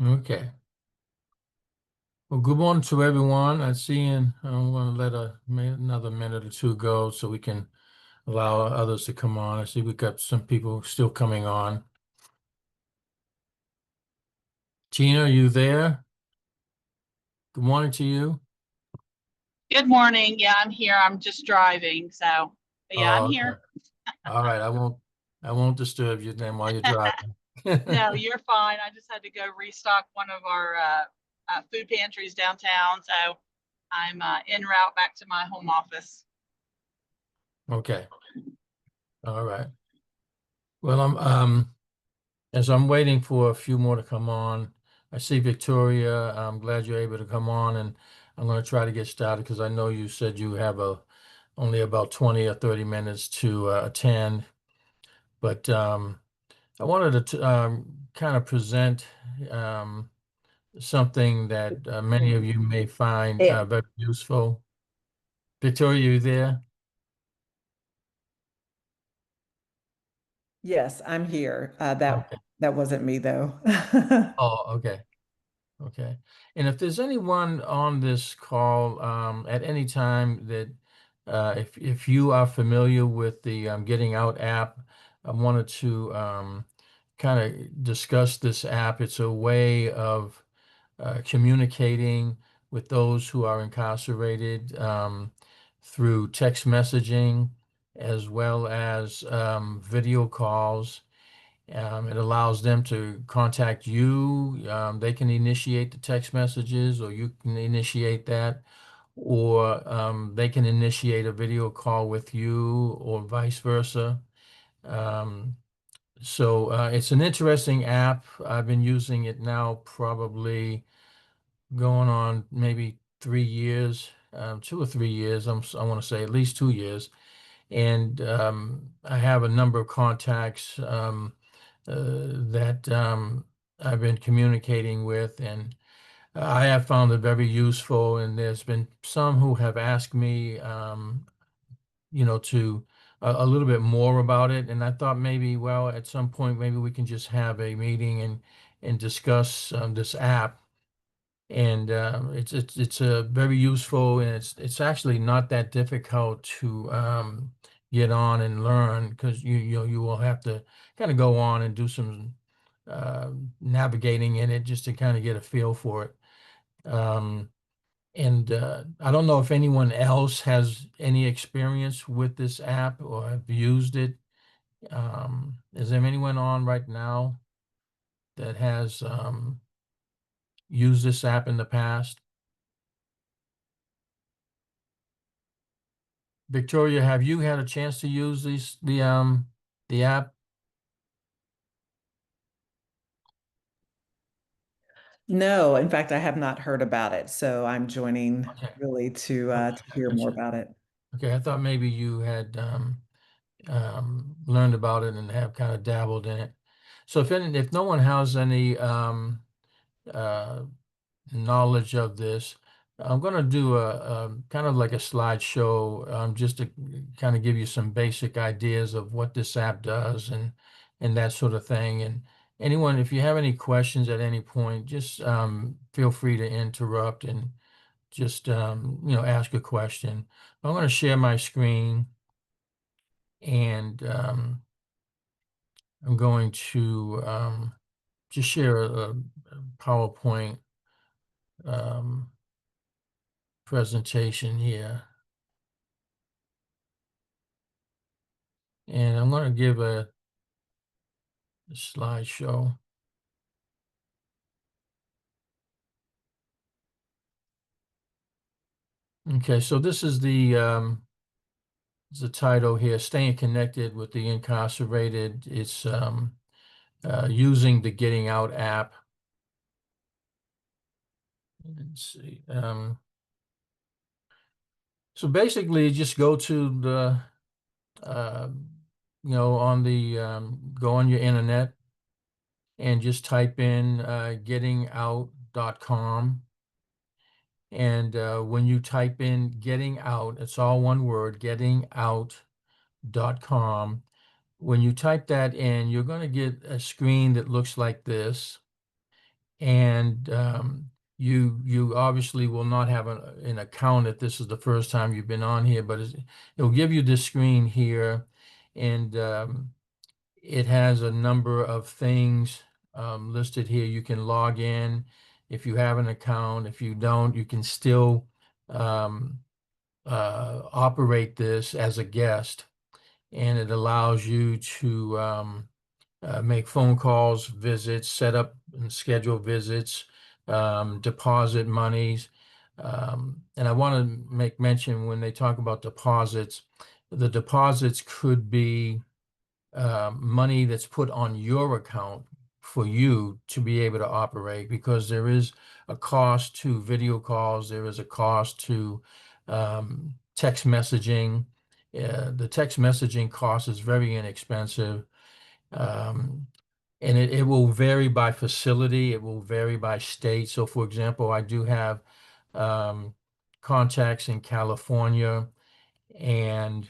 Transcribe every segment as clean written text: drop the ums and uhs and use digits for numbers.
Okay. Well, good morning to everyone. I'm going to let another minute or two go so we can allow others to come on. I see we've got some people still coming on. Tina, are you there? Good morning to you. Good morning. Yeah, I'm here. I'm just driving. But yeah, I'm Oh, okay. here. All right. I won't disturb you then while you're driving. No, you're fine. I just had to go restock one of our food pantries downtown. So I'm en route back to my home office. Okay. All right. Well, as I'm waiting for a few more to come on, I see Victoria. I'm glad you're able to come on, and I'm going to try to get started because I know you said you have only about 20 or 30 minutes to attend. But I wanted to kind of present um, something that many of you may find Yeah. very useful. Victoria, you there? Yes, I'm here. That Okay. that wasn't me though. Oh, okay. Okay. And if there's anyone on this call at any time that if you are familiar with the Getting Out app, I wanted to kind of discuss this app. It's a way of communicating with those who are incarcerated through text messaging as well as video calls. It allows them to contact you. They can initiate the text messages, or you can initiate that, or they can initiate a video call with you, or vice versa. Um, so it's an interesting app. I've been using it now probably going on maybe 3 years, 2 or 3 years. I want to say at least 2 years. And I have a number of contacts that I've been communicating with, and I have found it very useful. And there's been some who have asked me, to a little bit more about it. And I thought maybe, well, at some point, maybe we can just have a meeting and discuss this app. And it's very useful, and it's actually not that difficult to get on and learn because you will have to kind of go on and do some uh, navigating in it just to kind of get a feel for it. Um, and I don't know if anyone else has any experience with this app or have used it. Is there anyone on right now that has used this app in the past? Victoria, have you had a chance to use the app? No, in fact, I have not heard about it, so I'm joining Okay. really to Okay, I hear got more you. about it. Okay, I thought maybe you had learned about it and have kind of dabbled in it. So if no one has any uh, knowledge of this, I'm going to do a kind of like a slideshow just to kind of give you some basic ideas of what this app does and that sort of thing. And anyone, if you have any questions at any point, just feel free to interrupt and just ask a question. I'm going to share my screen, and I'm going to just share a PowerPoint um, presentation here. And I'm going to give a slideshow. Okay, so this is the title here, Staying Connected with the Incarcerated. It's using the Getting Out app. Let's see. So basically, just go to the, uh, on the, go on your internet and just type in gettingout.com. And when you type in getting out, it's all one word, gettingout.com. When you type that in, you're going to get a screen that looks like this. and you obviously will not have an account if this is the first time you've been on here, but it'll give you this screen here, and it has a number of things listed here. You can log in if you have an account. If you don't, you can still um, operate this as a guest, and it allows you to make phone calls, visits, set up and schedule visits, deposit monies. And I want to make mention when they talk about deposits, the deposits could be money that's put on your account for you to be able to operate, because there is a cost to video calls, there is a cost to text messaging. The text messaging cost is very inexpensive. Um, and it will vary by facility, it will vary by state. So for example, I do have um, contacts in California, and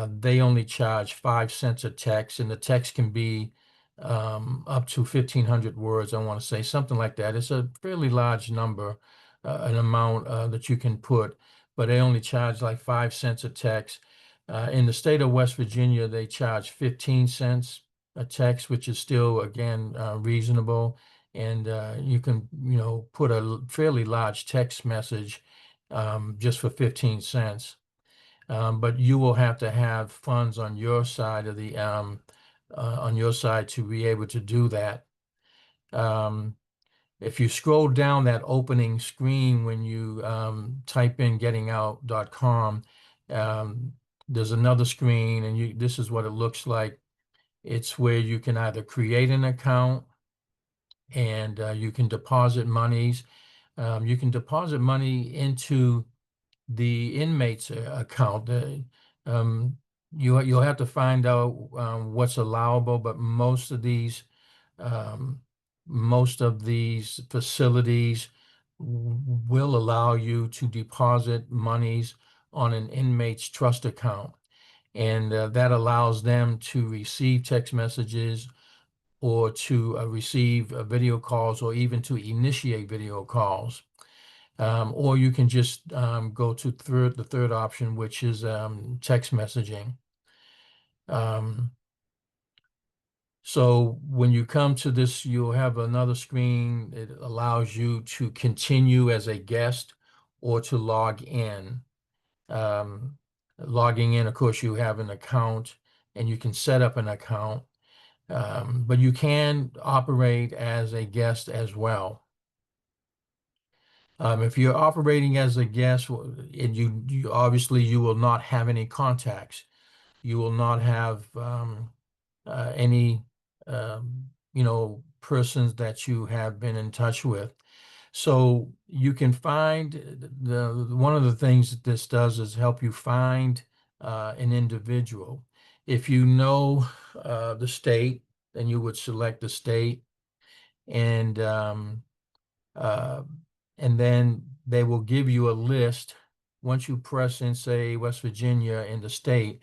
they only charge 5 cents a text, and the text can be up to 1,500 words. I want to say something like that. It's a fairly large number, an amount that you can put, but they only charge like 5 cents a text. In the state of West Virginia, they charge 15 cents a text, which is still, again, reasonable. And you can, put a fairly large text message just for 15 cents. But you will have to have funds on your side of the on your side to be able to do that. Um, if you scroll down that opening screen when you type in gettingout.com, um, there's another screen, and this is what it looks like. It's where you can either create an account, and you can deposit monies. You can deposit money into the inmate's account. Um, you'll have to find out what's allowable, but um, most of these facilities will allow you to deposit monies on an inmate's trust account, and that allows them to receive text messages, or to receive video calls, or even to initiate video calls. Or you can just go to the third option, which is text messaging. Um, so when you come to this, you'll have another screen. It allows you to continue as a guest or to log in. Um, Logging in, of course, you have an account, and you can set up an account, but you can operate as a guest as well. If you're operating as a guest, and you obviously you will not have any contacts. You will not have any persons that you have been in touch with. So you can find one of the things that this does is help you find an individual. If you know the state, then you would select the state, and uh, and then they will give you a list. Once you press in, say, West Virginia in the state,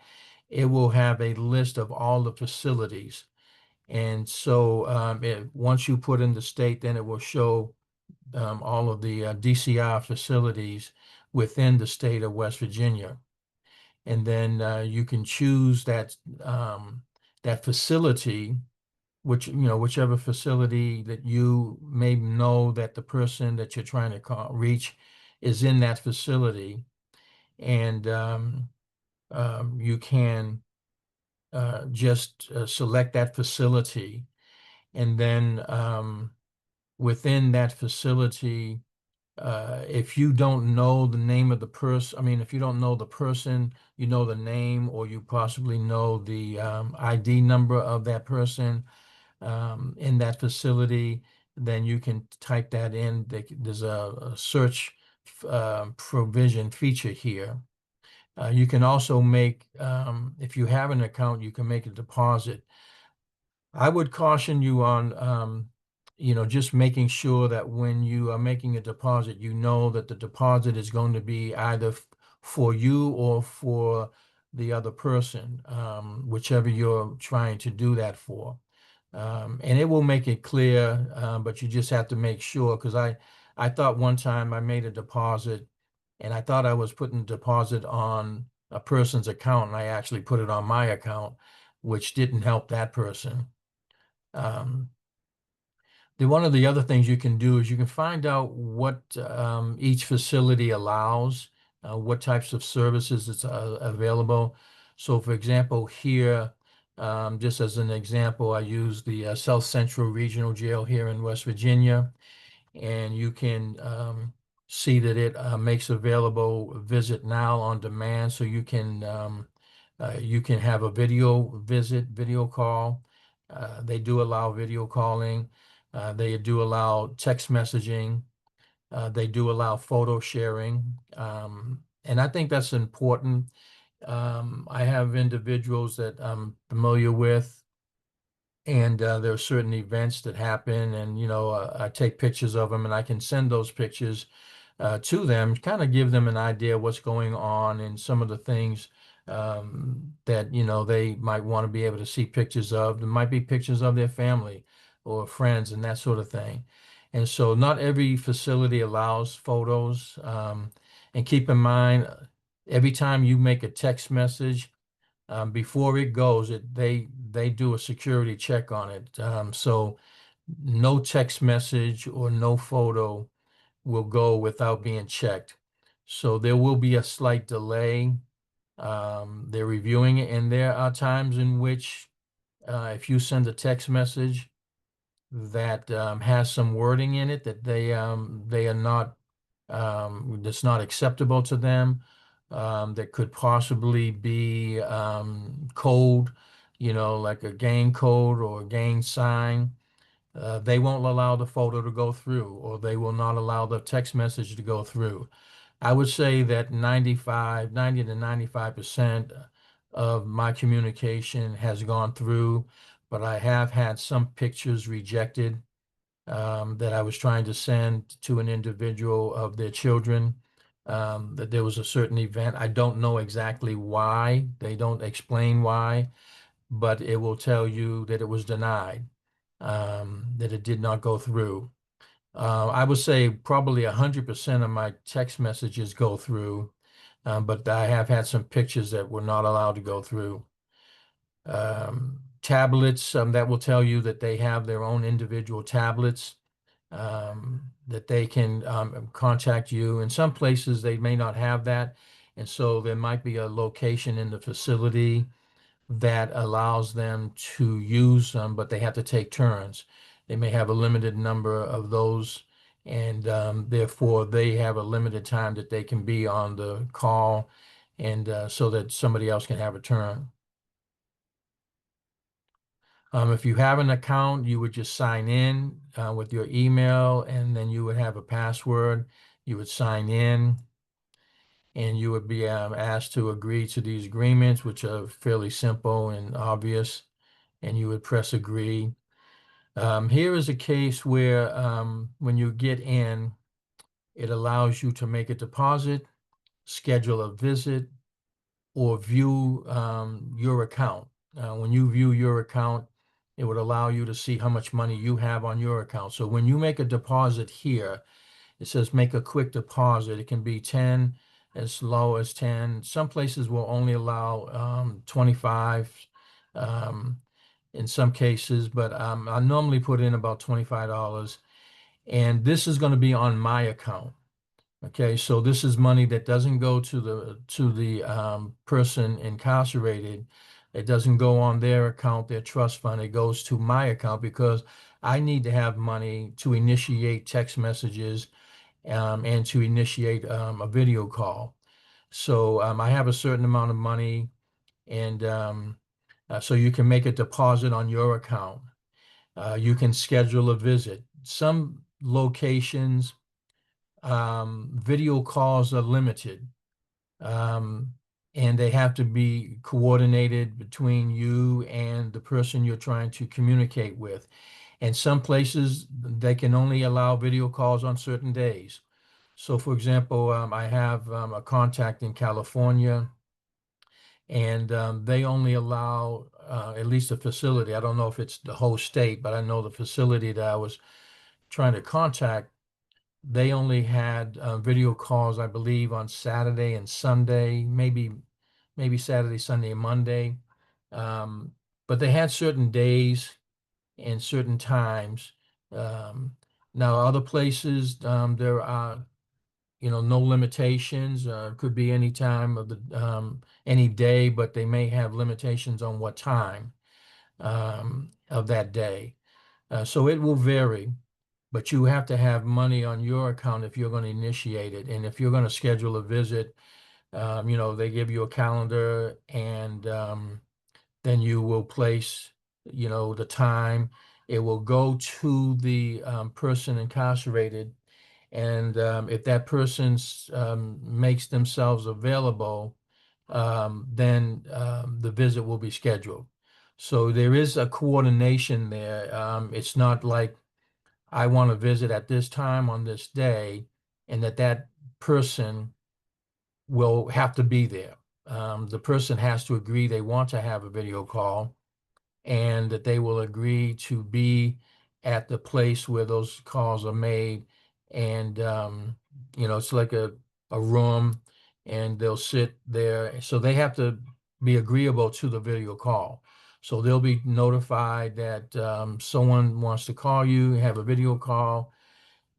it will have a list of all the facilities. And so once you put in the state, then it will show all of the DCR facilities within the state of West Virginia. And then you can choose that facility, whichever facility that you may know that the person that you're trying to reach is in that facility. And you can just select that facility, and then within that facility, if you don't know the name of the person, I mean, if you don't know the person, you know the name, or you possibly know the ID number of that person in that facility, then you can type that in. There's a search provision feature here. You can also make, if you have an account, you can make a deposit. I would caution you on, just making sure that when you are making a deposit, you know that the deposit is going to be either for you or for the other person, whichever you're trying to do that for. And it will make it clear, but you just have to make sure, because I thought one time I made a deposit and I thought I was putting a deposit on a person's account and I actually put it on my account, which didn't help that person. Um, One of the other things you can do is you can find out what each facility allows, what types of services it's available. So, for example, here, just as an example, I use the South Central Regional Jail here in West Virginia, and you can see that it makes available Visit Now on demand, so you can have a video call. They do allow video calling. They do allow text messaging. They do allow photo sharing. And I think that's important. I have individuals that I'm familiar with, and there are certain events that happen, and I take pictures of them, and I can send those pictures to them, kind of give them an idea of what's going on and some of the things that they might want to be able to see pictures of. There might be pictures of their family or friends and that sort of thing. And so not every facility allows photos. And keep in mind, every time you make a text message, before it goes, they do a security check on it. So no text message or no photo will go without being checked. So there will be a slight delay. They're reviewing it, and there are times in which if you send a text message that has some wording in it that they are not that's not acceptable to them, that could possibly be code, like a gang code or a gang sign. They won't allow the photo to go through, or they will not allow the text message to go through. I would say that 90 to 95% of my communication has gone through, but I have had some pictures rejected that I was trying to send to an individual of their children, that there was a certain event. I don't know exactly why. They don't explain why, but it will tell you that it was denied, that it did not go through. I would say probably 100% of my text messages go through, but I have had some pictures that were not allowed to go through. Tablets, that will tell you that they have their own individual tablets, that they can contact you. In some places, they may not have that. And so there might be a location in the facility that allows them to use them, but they have to take turns. They may have a limited number of those, and therefore they have a limited time that they can be on the call, and so that somebody else can have a turn. If you have an account, you would just sign in with your email, and then you would have a password. You would sign in, and you would be asked to agree to these agreements, which are fairly simple and obvious, and you would press agree. Here is a case where when you get in, it allows you to make a deposit, schedule a visit, or view your account. When you view your account, it would allow you to see how much money you have on your account. So when you make a deposit here, it says make a quick deposit. It can be 10, as low as 10. Some places will only allow 25 um, in some cases, but I normally put in about $25. And this is going to be on my account. Okay, so this is money that doesn't go to the person incarcerated. It doesn't go on their account, their trust fund. It goes to my account because I need to have money to initiate text messages and to initiate a video call. So I have a certain amount of money, and so you can make a deposit on your account. You can schedule a visit. Some locations, video calls are limited, um, and they have to be coordinated between you and the person you're trying to communicate with. And some places, they can only allow video calls on certain days. So, for example, I have a contact in California, and they only allow at least the facility. I don't know if it's the whole state, but I know the facility that I was trying to contact, they only had video calls, I believe, on Saturday and Sunday, maybe Saturday, Sunday, and Monday. Um, but they had certain days and certain times. Um, Now, other places, there are, no limitations. Could be any time of any day, but they may have limitations on what time of that day. So it will vary, but you have to have money on your account if you're going to initiate it. And if you're going to schedule a visit, they give you a calendar, and then you will place, the time. It will go to the person incarcerated. And if that person makes themselves available, then the visit will be scheduled. So there is a coordination there. It's not like I want to visit at this time on this day, and that person will have to be there. The person has to agree they want to have a video call, and that they will agree to be at the place where those calls are made. And, it's like a room, and they'll sit there. So they have to be agreeable to the video call. So they'll be notified that someone wants to call you, have a video call.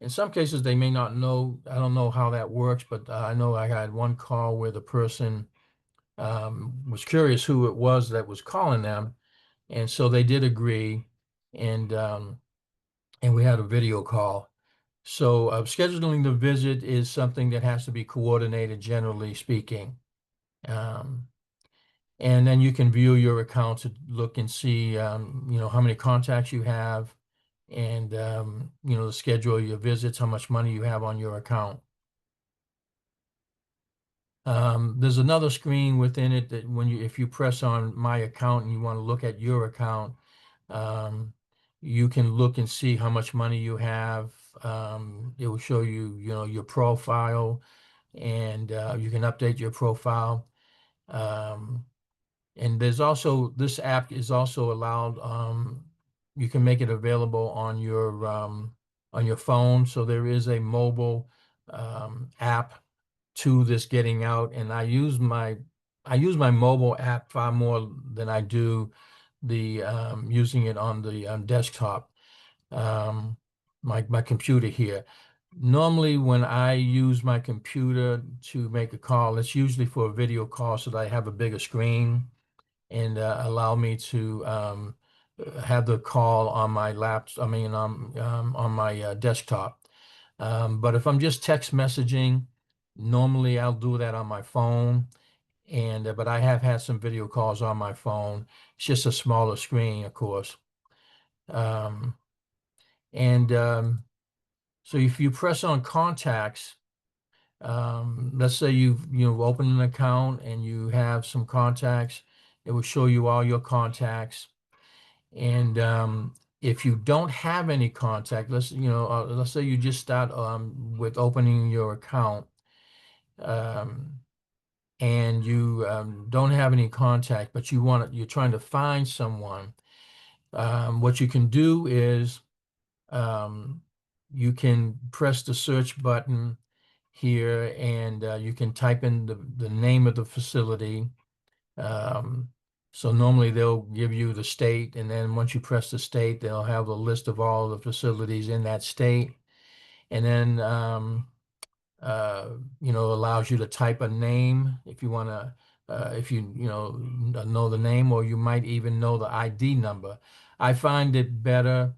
In some cases, they may not know. I don't know how that works, but I know I had one call where the person was curious who it was that was calling them, and so they did agree, and we had a video call. So scheduling the visit is something that has to be coordinated, generally speaking. Um, and then you can view your account to look and see, how many contacts you have, and the schedule of your visits, how much money you have on your account. There's another screen within it that if you press on my account and you want to look at your account, um, you can look and see how much money you have. It will show you, your profile, and you can update your profile. Um, and this app is also allowed, you can make it available on your phone. So there is a mobile app to this getting out, and I use my mobile app far more than I do the using it on the desktop, um, my computer here. Normally, when I use my computer to make a call, it's usually for a video call so that I have a bigger screen, and allow me to have the call on my on my desktop. But if I'm just text messaging, normally I'll do that on my phone. And but I have had some video calls on my phone. It's just a smaller screen, of course. Um, and So if you press on contacts, let's say you've opened an account and you have some contacts, it will show you all your contacts. And if you don't have any contact, let's say you just start with opening your account, um, and you don't have any contact, but you're trying to find someone. What you can do is um, you can press the search button here, and you can type in the name of the facility. Um, so normally they'll give you the state, and then once you press the state, they'll have a list of all the facilities in that state. And then allows you to type a name if you want to, if know the name, or you might even know the ID number. I find it better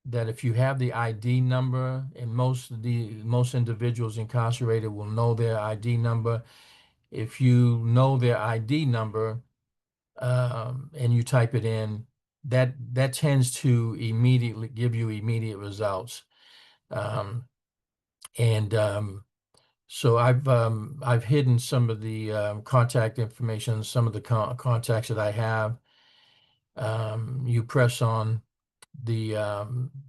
that if you have the ID number, and most individuals incarcerated will know their ID number. If you know their ID number, and you type it in, that tends to immediately give you immediate results. Um, and So I've hidden some of the contact information, some of the contacts that I have. You press on the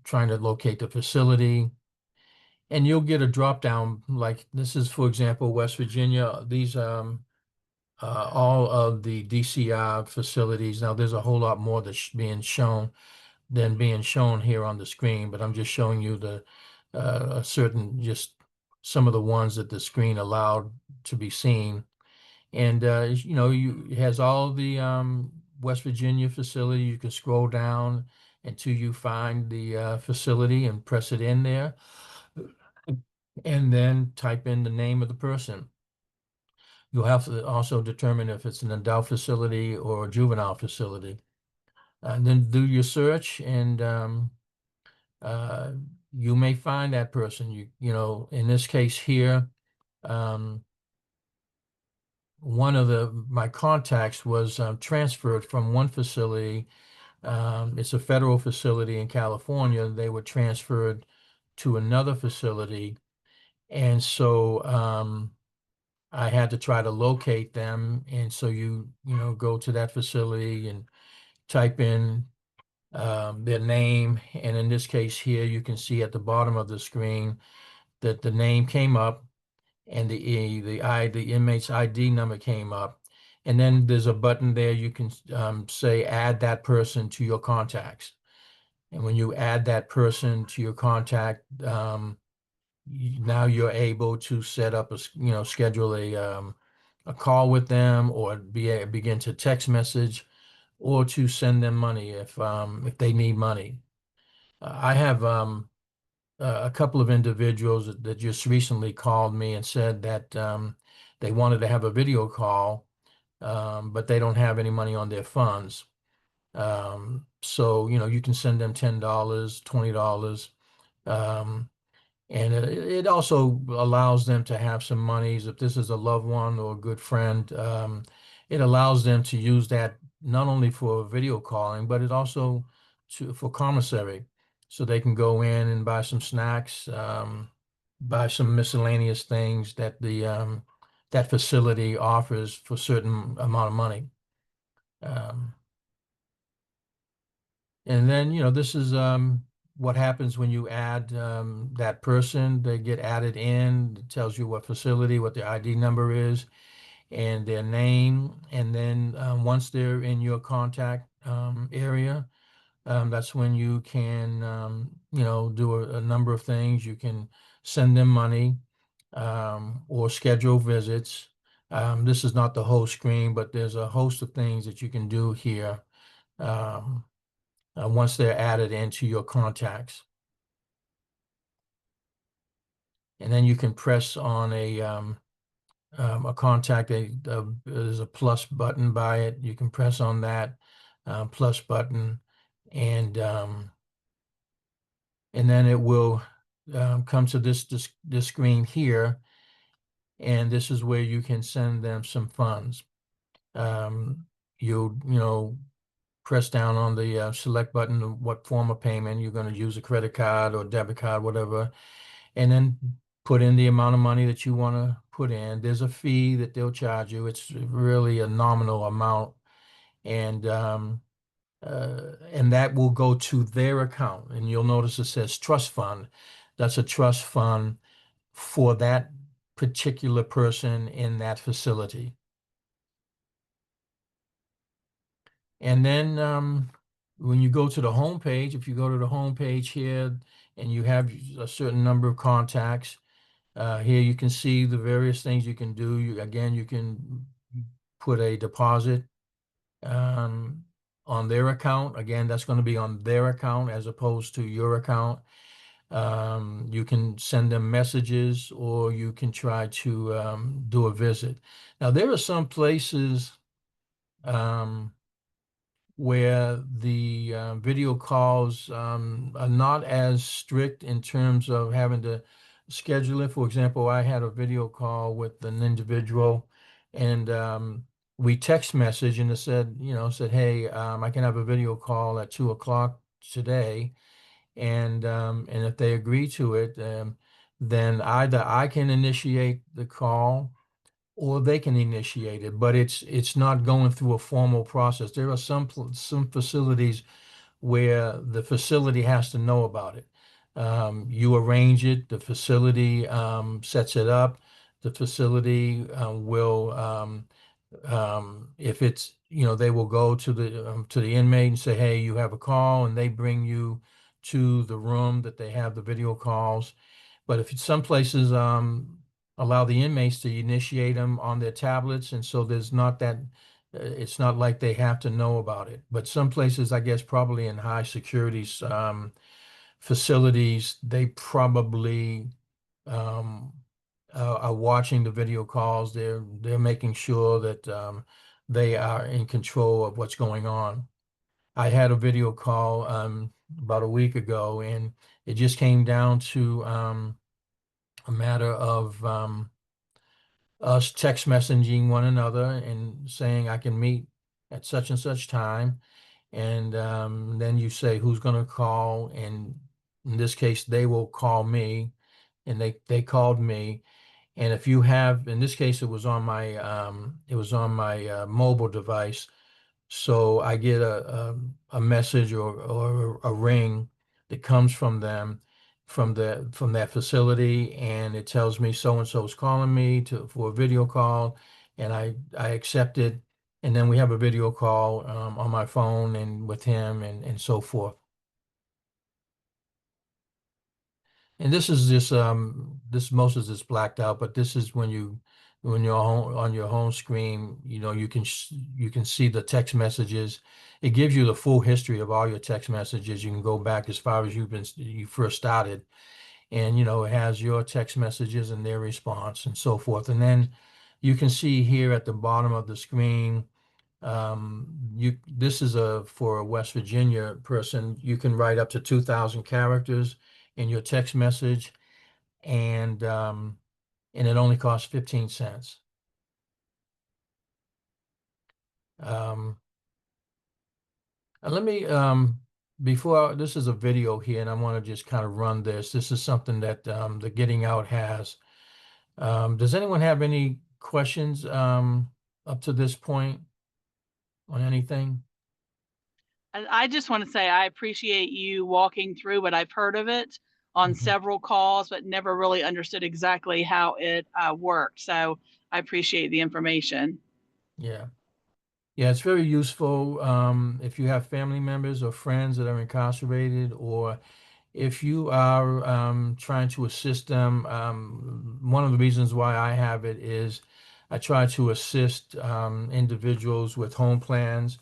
trying to locate the facility, and you'll get a drop down. Like this is, for example, West Virginia. These all of the DCR facilities. Now, there's a whole lot more that's being shown than being shown here on the screen, but I'm just showing you the certain, just some of the ones that the screen allowed to be seen. And it has all the West Virginia facility. You can scroll down until you find the facility and press it in there, and then type in the name of the person. You'll have to also determine if it's an adult facility or a juvenile facility. And then do your search, and uh, you may find that person. In this case here, um, one of my contacts was transferred from one facility. It's a federal facility in California. They were transferred to another facility, and so I had to try to locate them. And so go to that facility and type in their name. And in this case here, you can see at the bottom of the screen that the name came up, and the inmate's ID number came up. And then there's a button there. You can say add that person to your contacts. And when you add that person to your contact, now you're able to set up schedule a call with them, or begin to text message, or to send them money if they need money. I have a couple of individuals that just recently called me and said that they wanted to have a video call, but they don't have any money on their funds. So you can send them $10, $20. Um, and it also allows them to have some monies. If this is a loved one or a good friend, it allows them to use that not only for video calling, but it also for commissary. So they can go in and buy some snacks, buy some miscellaneous things that that facility offers for a certain amount of money. Um, and then, this is what happens when you add that person. They get added in. It tells you what facility, what their ID number is, and their name. And then once they're in your contact area, that's when you can, do a number of things. You can send them money, or schedule visits. This is not the whole screen, but there's a host of things that you can do here. Um, Once they're added into your contacts. And then you can press on a contact. There's a plus button by it. You can press on that plus button, and then it will come to this screen here, and this is where you can send them some funds. You'll press down on the select button of what form of payment you're going to use, a credit card or debit card, whatever, and then put in the amount of money that you want to put in. There's a fee that they'll charge you. It's really a nominal amount, and that will go to their account. And you'll notice it says trust fund. That's a trust fund for that particular person in that facility. And then when you go to the home page, if you go to the home page here and you have a certain number of contacts, here you can see the various things you can do. You can put a deposit on their account. Again, that's going to be on their account as opposed to your account. You can send them messages, or you can try to do a visit. Now, there are some places where the video calls are not as strict in terms of having to schedule it. For example, I had a video call with an individual, and we text message, and it said, hey, I can have a video call at 2 o'clock today. And if they agree to it, then either I can initiate the call, or they can initiate it, but it's not going through a formal process. There are some facilities where the facility has to know about it. You arrange it, the facility sets it up, the facility will If it's, they will go to the inmate and say, hey, you have a call, and they bring you to the room that they have the video calls. But if it's some places allow the inmates to initiate them on their tablets, and so there's not that it's not like they have to know about it. But some places, I guess, probably in high security facilities, they probably um, are watching the video calls. They're making sure that they are in control of what's going on. I had a video call about a week ago, and it just came down to a matter of us text messaging one another and saying I can meet at such and such time, and then you say who's going to call, and in this case they will call me, and they called me. And if you have, in this case, it was on my mobile device. So I get a message or a ring that comes from them, from that facility, and it tells me so and so is calling me for a video call, and I accept it, and then we have a video call on my phone and with him and so forth. And this is just this most of this blacked out, but this is when you're on your home screen, you can see the text messages. It gives you the full history of all your text messages. You can go back as far as you first started, and it has your text messages and their response and so forth. And then you can see here at the bottom of the screen, this is for a West Virginia person, you can write up to 2,000 characters in your text message, and it only costs 15 cents. Um, and let me this is a video here, and I want to just kind of run this. This is something that the Getting Out has. Does anyone have any questions up to this point on anything? I just want to say I appreciate you walking through what I've heard of it on Mhm. several calls, but never really understood exactly how it worked. So I appreciate the information. Yeah. Yeah, it's very useful if you have family members or friends that are incarcerated, or if you are trying to assist them. One of the reasons why I have it is I try to assist individuals with home plans.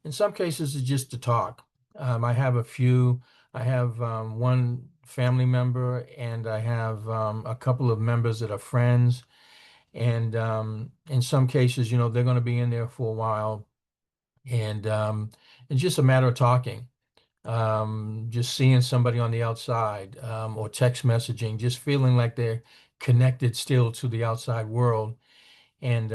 In some cases, it's just to talk. I have a few. I have one family member, and I have a couple of members that are friends. And in some cases, they're going to be in there for a while, and it's just a matter of talking, just seeing somebody on the outside, or text messaging, just feeling like they're connected still to the outside world. And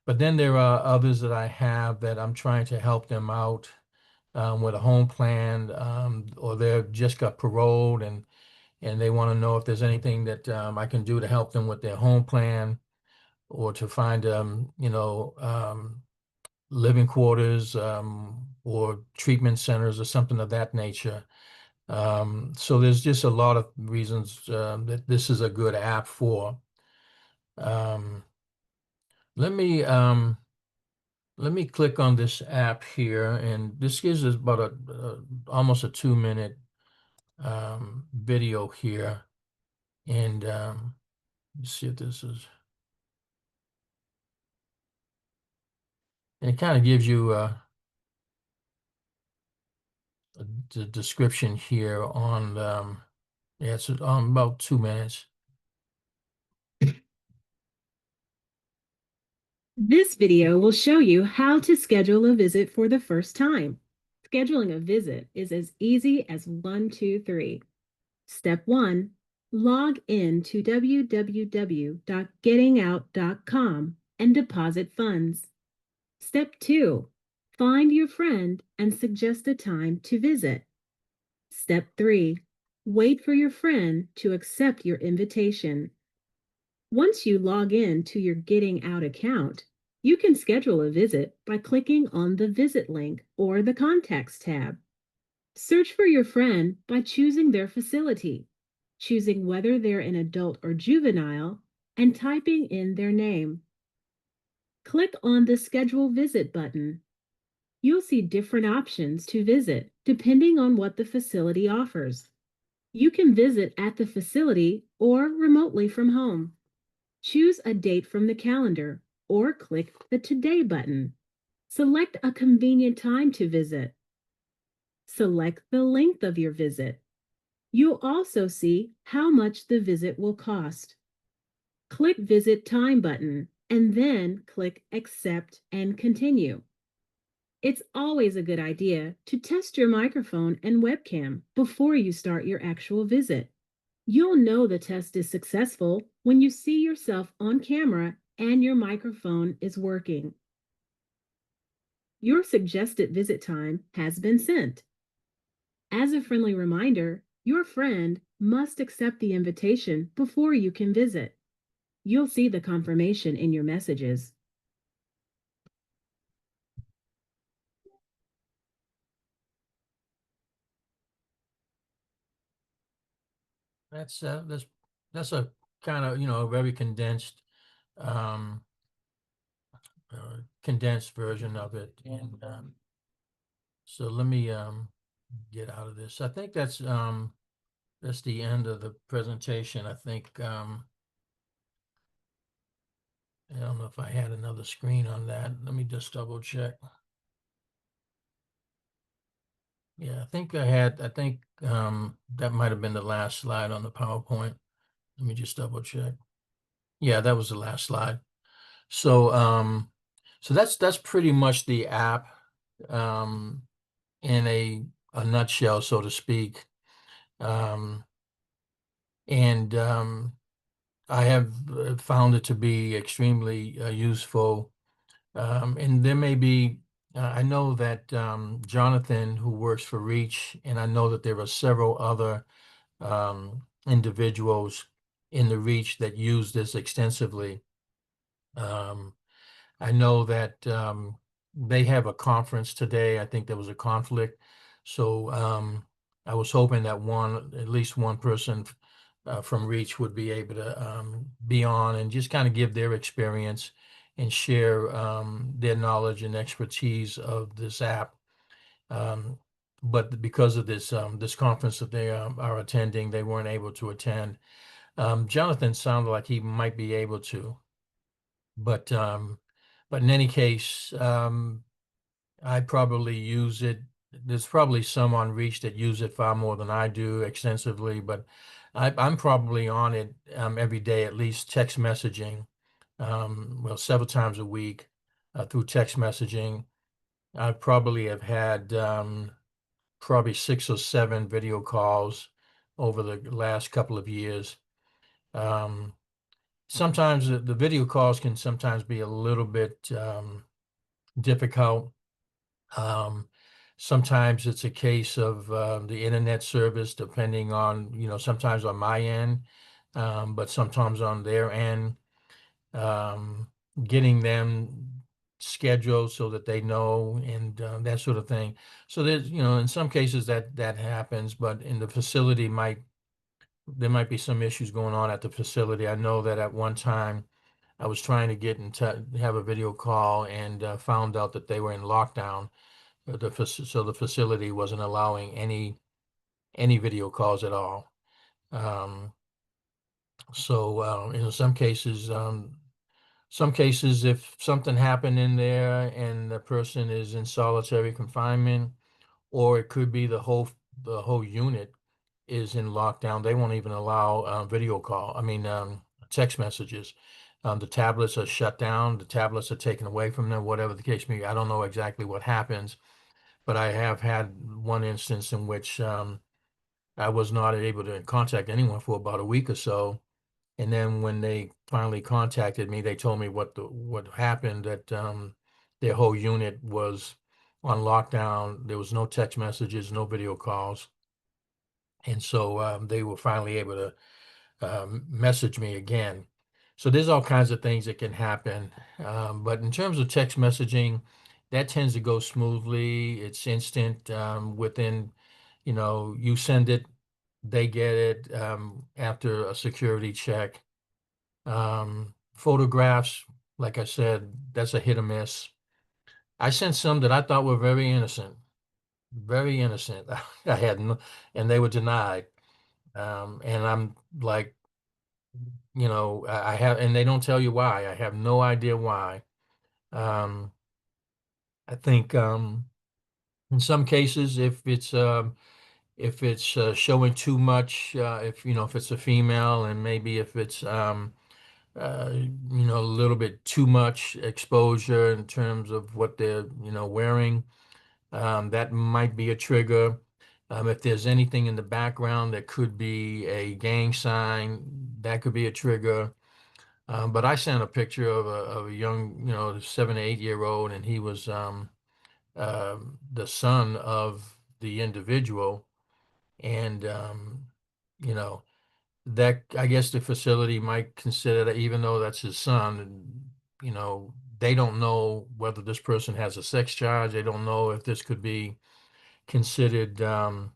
but then there are others that I have that I'm trying to help them out with a home plan, or they're just got paroled, and they want to know if there's anything that I can do to help them with their home plan, or to find living quarters, or treatment centers or something of that nature. So there's just a lot of reasons that this is a good app for. Um, let me let me click on this app here, and this gives us about almost a 2-minute video here, and let's see if this is. And it kind of gives you the description here on yeah, it's about 2 minutes. This video will show you how to schedule a visit for the first time. Scheduling a visit is as easy as 1, 2, 3. Step 1, log in to www.gettingout.com and deposit funds. Step 2, find your friend and suggest a time to visit. Step 3, wait for your friend to accept your invitation. Once you log in to your Getting Out account, you can schedule a visit by clicking on the Visit link or the Contacts tab. Search for your friend by choosing their facility, choosing whether they're an adult or juvenile, and typing in their name. Click on the Schedule Visit button. You'll see different options to visit depending on what the facility offers. You can visit at the facility or remotely from home. Choose a date from the calendar or click the Today button. Select a convenient time to visit. Select the length of your visit. You'll also see how much the visit will cost. Click Visit Time button and then click Accept and Continue. It's always a good idea to test your microphone and webcam before you start your actual visit. You'll know the test is successful when you see yourself on camera and your microphone is working. Your suggested visit time has been sent. As a friendly reminder, your friend must accept the invitation before you can visit. You'll see the confirmation in your messages. That's a kind of, very condensed um, condensed version of it. And so let me get out of this. I think that's the end of the presentation. I think I don't know if I had another screen on that. Let me just double check. Yeah, I think that might have been the last slide on the PowerPoint. Let me just double check. Yeah, that was the last slide. So so that's pretty much the app in a nutshell, so to speak. And I have found it to be extremely useful. And there may be, I know that Jonathan, who works for Reach, and I know that there are several other individuals in the Reach that use this extensively. I know that they have a conference today. I think there was a conflict. So I was hoping that at least one person from Reach would be able to be on and just kind of give their experience and share their knowledge and expertise of this app. But because of this conference that they are attending, they weren't able to attend. Jonathan sounded like he might be able to, but in any case, I probably use it. There's probably some on Reach that use it far more than I do extensively, but I'm probably on it every day, at least text messaging, well, several times a week through text messaging. I probably have had probably 6 or 7 video calls over the last couple of years. Sometimes the video calls can sometimes be a little bit difficult. Sometimes it's a case of the internet service, depending on, sometimes on my end, but sometimes on their end, getting them scheduled so that they know and that sort of thing. So there's, in some cases that happens, but in the facility there might be some issues going on at the facility. I know that at one time I was trying to get have a video call and found out that they were in lockdown. So the facility wasn't allowing any video calls at all. So in some cases, if something happened in there and the person is in solitary confinement, or it could be the whole unit is in lockdown, they won't even allow video call. I mean, text messages. The tablets are shut down. The tablets are taken away from them. Whatever the case may be, I don't know exactly what happens. But I have had one instance in which I was not able to contact anyone for about a week or so. And then when they finally contacted me, they told me what happened, that their whole unit was on lockdown. There was no text messages, no video calls. And so they were finally able to message me again. So there's all kinds of things that can happen. But in terms of text messaging, that tends to go smoothly. It's instant within, you send it, they get it after a security check. Photographs, like I said, that's a hit or miss. I sent some that I thought were very innocent, very innocent. I had no, and they were denied. And I'm like, I have, and they don't tell you why. I have no idea why. Um, I think in some cases, if it's showing too much, if it's a female, and maybe if it's a little bit too much exposure in terms of what they're wearing, that might be a trigger. If there's anything in the background that could be a gang sign, that could be a trigger. But I sent a picture of a young, 7 or 8 year old, and he was the son of the individual, and you know that I guess the facility might consider that, even though that's his son, and they don't know whether this person has a sex charge. They don't know if this could be considered an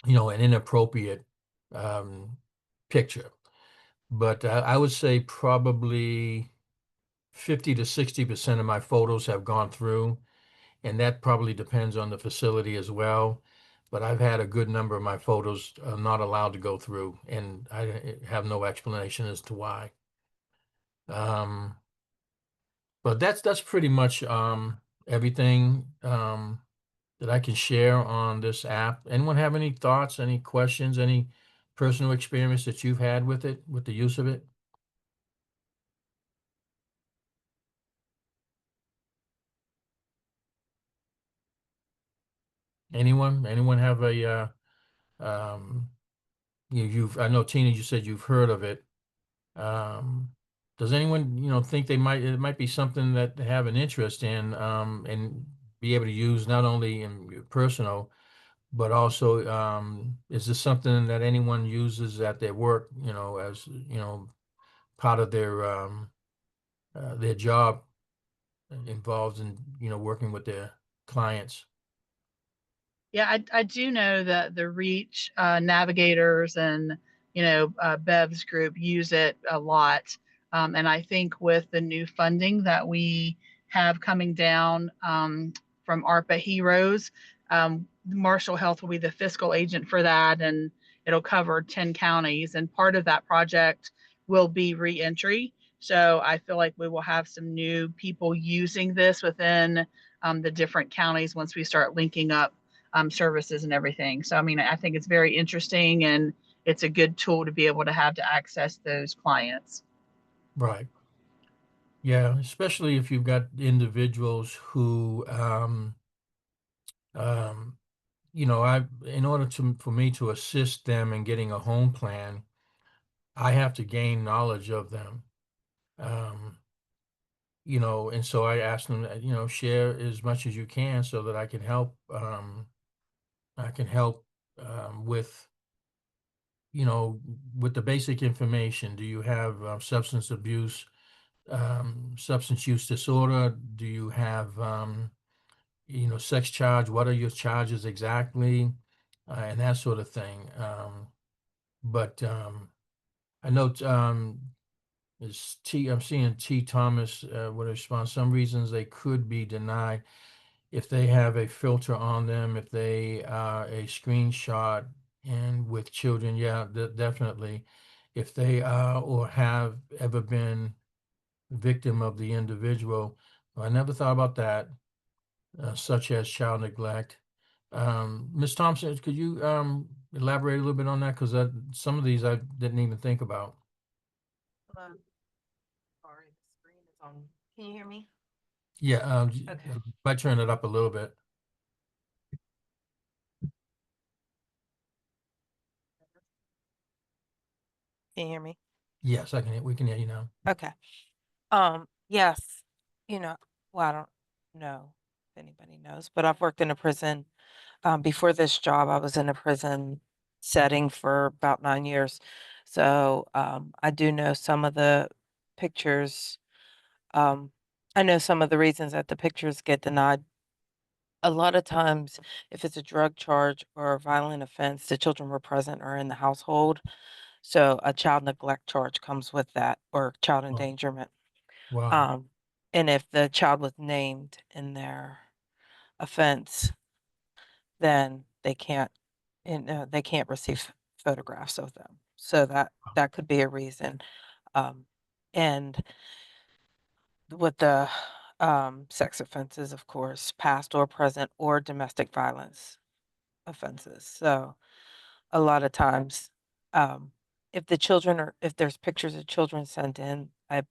inappropriate um, picture. But I would say probably 50 to 60% of my photos have gone through, and that probably depends on the facility as well. But I've had a good number of my photos not allowed to go through, and I have no explanation as to why. Um, but that's pretty much everything that I can share on this app. Anyone have any thoughts, any questions, any personal experience that you've had with it, with the use of it? Anyone? Anyone have um, I know Tina, you said you've heard of it. Um, does anyone, think it might be something that they have an interest in, and be able to use not only in your personal, but also, is this something that anyone uses at their work, as, part of their job involves in, working with their clients? Yeah, I do know that the Reach navigators and Bev's group use it a lot, and I think with the new funding that we have coming down from ARPA Heroes, Marshall Health will be the fiscal agent for that, and it'll cover 10 counties. And part of that project will be reentry. So I feel like we will have some new people using this within the different counties once we start linking up services and everything. So, I mean, I think it's very interesting, and it's a good tool to be able to have to access those clients. Right. Yeah, especially if you've got individuals who, um, in order for me to assist them in getting a home plan, I have to gain knowledge of them. Um, and so I asked them, share as much as you can so that I can help with, with the basic information. Do you have substance abuse, substance use disorder? Do you have, sex charge? What are your charges exactly? And that sort of thing. But I know I'm seeing T. Thomas with a response. Some reasons they could be denied if they have a filter on them, if they are a screenshot and with children. Yeah, definitely. If they are or have ever been victim of the individual. I never thought about that, such as child neglect. Ms. Thompson, could you elaborate a little bit on that? Because some of these I didn't even think about. Hello. Sorry, the screen is on. Can you hear me? Yeah, Okay. might turn it up a little bit. Can you hear me? Yes, we can hear you now. Okay. Yes, you know, well, I don't know if anybody knows, but I've worked in a prison. Before this job, I was in a prison setting for about 9 years. So, I do know some of the pictures. Um, I know some of the reasons that the pictures get denied. A lot of times, if it's a drug charge or a violent offense, the children were present or in the household. So a child neglect charge comes with that, or child Oh, endangerment. Wow. And if the child was named in their offense, then they can't receive photographs of them. So that could be a reason. And with the sex offenses, of course, past or present or domestic violence offenses. So a lot of times, if there's pictures of children sent in, I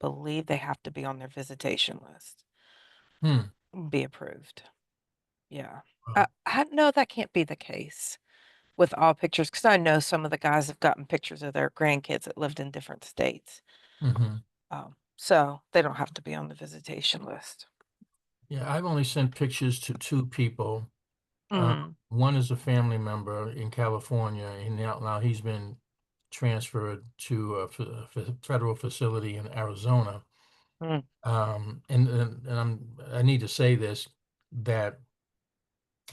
believe they have to be on their visitation list, Hmm. be approved. Yeah. Wow. No, that can't be the case with all pictures, because I know some of the guys have gotten pictures of their grandkids that lived in different states. Hmm. So they don't have to be on the visitation list. Yeah, I've only sent pictures to two people. Mm, One is a family member in California, and now he's been transferred to a federal facility in Arizona. mm. I need to say this, that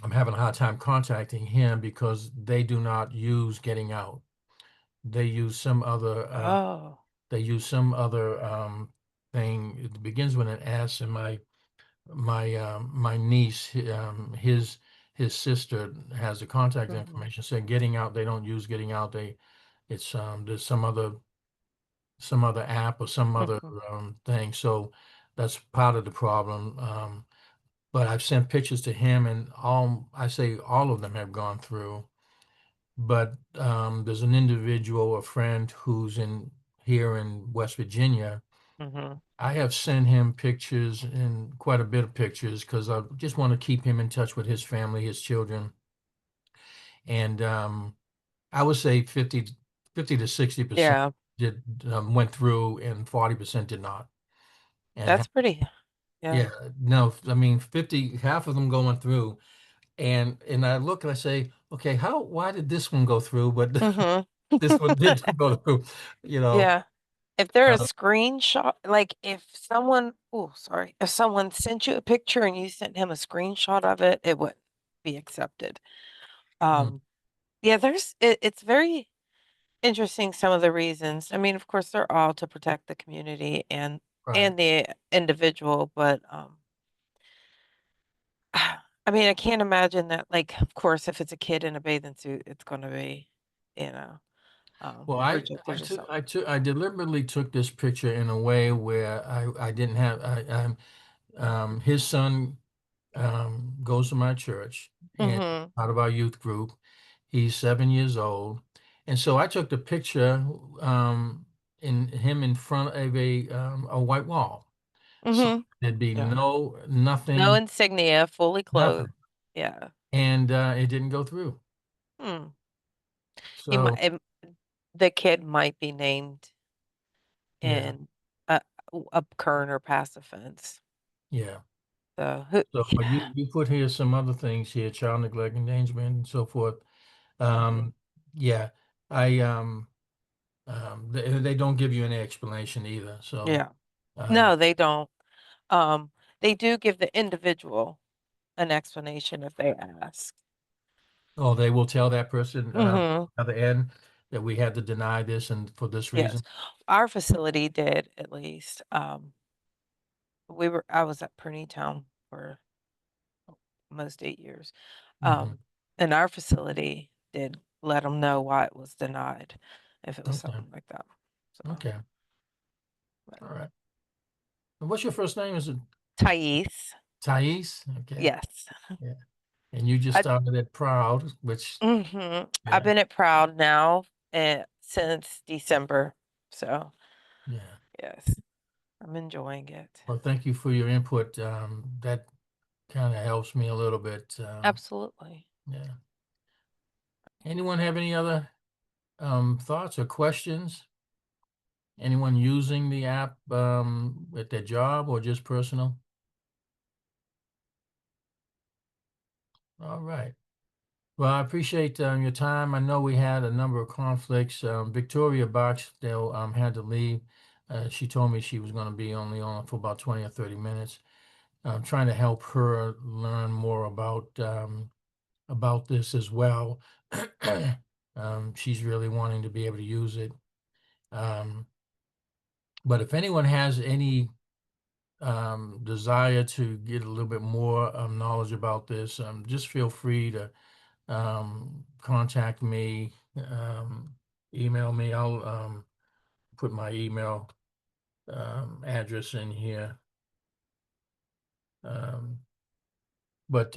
I'm having a hard time contacting him because they do not use getting out. They use some other Oh. thing. It begins with an S, and my niece, his sister has the contact Mhm, information. Said getting out, they don't use getting out. It's there's some other app or some other mhm, thing. So that's part of the problem. But I've sent pictures to him, and I say all of them have gone through. But there's an individual, a friend who's in here in West Virginia. mhm. I have sent him pictures and quite a bit of pictures because I just want to keep him in touch with his family, his children. And I would say 50 to 60% Yeah, did went through and 40% did not. And that's pretty. Yeah. yeah, no, I mean 50, half of them going through. And I look and I say, okay, why did this one go through, but Mhm. this one didn't go through, you know? Yeah. If there a Uh, screenshot, like if someone sent you a picture and you sent him a screenshot of it, it would be accepted. mm, Um, yeah, it's very interesting, some of the reasons. I mean, of course, they're all to protect the community right. and the individual, but I mean, I can't imagine that, like, of course, if it's a kid in a bathing suit, it's gonna be, you know, Well, I, rejected I or took, something. I took, I deliberately took this picture in a way where I didn't have, his son, goes to my church and Mhm, out of our youth group. He's 7 years old. And so I took the picture, in him in front of a white wall. So mhm, there'd be yeah. No nothing, insignia, fully nothing. clothed. Yeah. And it didn't go through. Hmm. He So might, the kid might be named yeah, in a, a current or past offense. yeah. So, So, but you yeah. you put here some other things here, child neglect, endangerment, and so forth. Mhm. Yeah, I they don't give you any explanation either. So, Yeah. uh, No, they don't. Um, they do give the individual an explanation if they ask. oh, they will tell that person Hmm. at the end that we had to deny this and for this Yes. reason. Our facility did, at least. I was at Town for almost 8 years. Hmm. And our facility did let them know why it was denied, if it was Okay. something like that. So, Okay. but All right. And what's your first name? Is it Thais, Thais? Okay. yes. Yeah. And you just I started at Proud, which I've yeah, been at Proud now since December. So, yeah. yes, I'm enjoying it. Well, thank you for your input. That kind of helps me a little bit. Absolutely. Yeah. Anyone have any other thoughts or questions? Anyone using the app at their job or just personal? All right. Well, I appreciate your time. I know we had a number of conflicts. Victoria Boxdale had to leave. She told me she was going to be only on for about 20 or 30 minutes. I'm trying to help her learn more about this as well. She's really wanting to be able to use it. Um, But if anyone has any desire to get a little bit more knowledge about this, just feel free to contact me, email me. I'll put my email address in here. But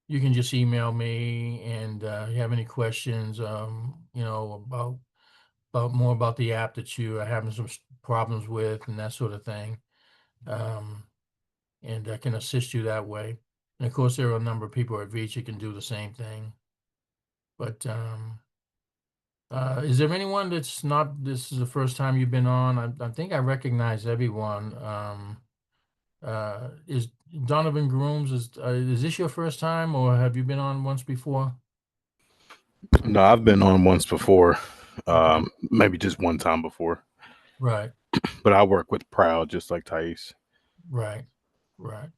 you can just email me, and you have any questions, you know, about more about the app that you are having some problems with and that sort of thing. And I can assist you that way. And of course, there are a number of people at Reach who can do the same thing. But is there anyone that's not, this is the first time you've been on? I think I recognize everyone. Is Donovan Grooms, is this your first time, or have you been on once before? No, I've been on once before, Okay. maybe just one time before, Right, but I work with Proud just like Thais. right, right.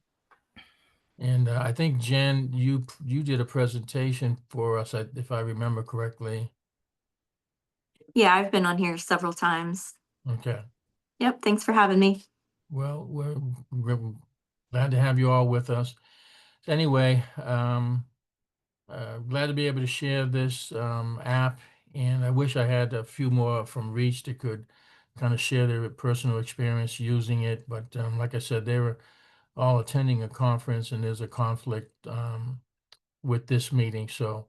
And I think Jen, you did a presentation for us, if I remember correctly. Yeah, I've been on here several times. Okay. Yep, thanks for having me. Well, we're glad to have you all with us. Anyway, glad to be able to share this app, and I wish I had a few more from Reach that could kind of share their personal experience using it. But like I said, they were all attending a conference, and there's a conflict with this meeting. So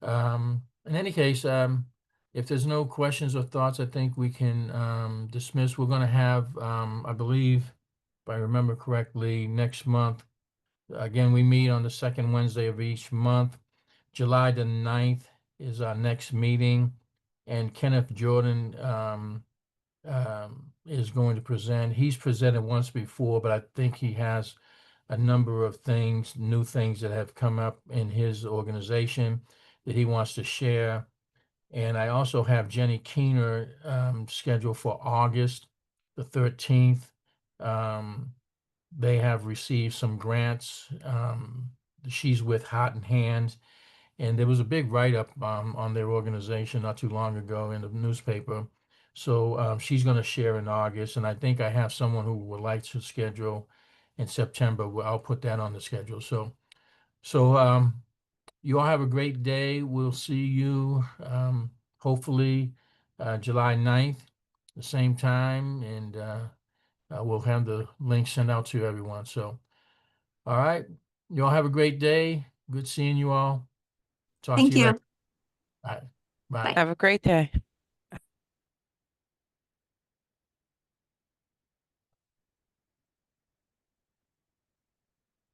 in any case, if there's no questions or thoughts, I think we can dismiss. We're going to have, I believe, if I remember correctly, next month. Again, we meet on the second Wednesday of each month. July the 9th is our next meeting, and Kenneth Jordan is going to present. He's presented once before, but I think he has a number of things, new things that have come up in his organization that he wants to share. And I also have Jenny Keener scheduled for August the 13th. They have received some grants. She's with Heart and Hands. And there was a big write-up on their organization not too long ago in the newspaper. So she's going to share in August. And I think I have someone who would like to schedule in September. I'll put that on the schedule. So you all have a great day. We'll see you hopefully July 9th, the same time. And we'll have the link sent out to everyone. So, all right. You all have a great day. Good seeing you all. Talk to Thank you you. later. All right. Bye. Bye. Have a great day.